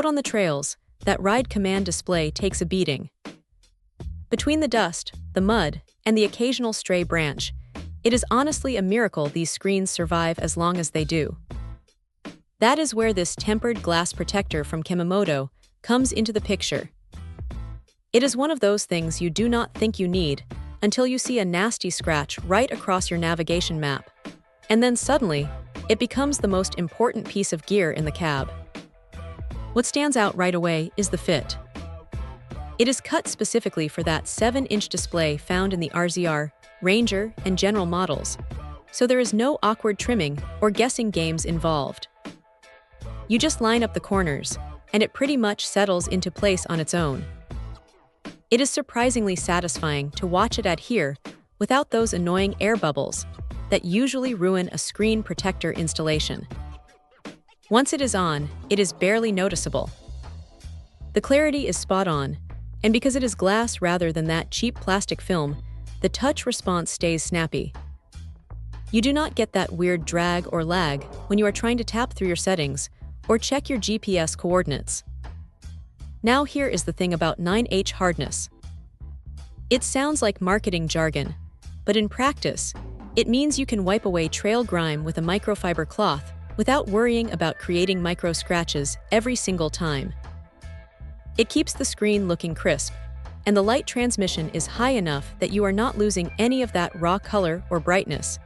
on the trails, that Ride Command display takes a beating. Between the dust, the mud, and the occasional stray branch, it is honestly a miracle these screens survive as long as they do. That is where this tempered glass protector from KEMIMOTO comes into the picture. It is one of those things you do not think you need until you see a nasty scratch right across your navigation map, and then suddenly, it becomes the most important piece of gear in the cab. What stands out right away is the fit. It is cut specifically for that 7-inch display found in the RZR, Ranger, and General models, so there is no awkward trimming or guessing games involved. You just line up the corners, and it pretty much settles into place on its own. It is surprisingly satisfying to watch it adhere without those annoying air bubbles that usually ruin a screen protector installation. Once it is on, it is barely noticeable. The clarity is spot on, and because it is glass rather than that cheap plastic film, the touch response stays snappy. You do not get that weird drag or lag when you are trying to tap through your settings or check your GPS coordinates. Now here is the thing about 9H hardness. It sounds like marketing jargon, but in practice, it means you can wipe away trail grime with a microfiber cloth without worrying about creating micro scratches every single time. It keeps the screen looking crisp, and the light transmission is high enough that you are not losing any of that raw color or brightness,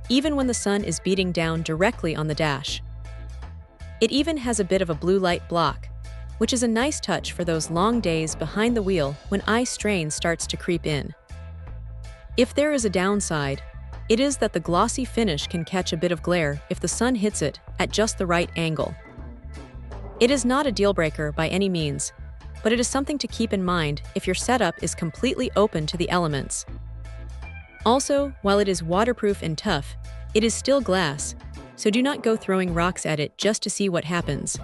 even when the sun is beating down directly on the dash. It even has a bit of a blue light block, which is a nice touch for those long days behind the wheel when eye strain starts to creep in. If there is a downside, it is that the glossy finish can catch a bit of glare if the sun hits it at just the right angle. It is not a deal-breaker by any means, but it is something to keep in mind if your setup is completely open to the elements. Also, while it is waterproof and tough, it is still glass, so do not go throwing rocks at it just to see what happens.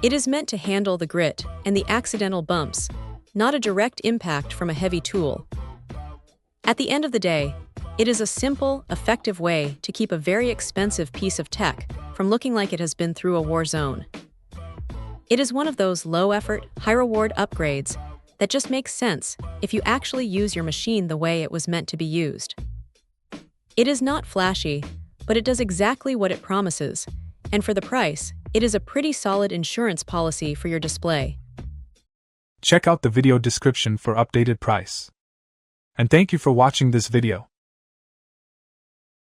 It is meant to handle the grit and the accidental bumps, not a direct impact from a heavy tool. At the end of the day, it is a simple, effective way to keep a very expensive piece of tech from looking like it has been through a war zone. It is one of those low-effort, high-reward upgrades that just makes sense if you actually use your machine the way it was meant to be used. It is not flashy, but it does exactly what it promises, and for the price, it is a pretty solid insurance policy for your display. Check out the video description for updated price. And thank you for watching this video.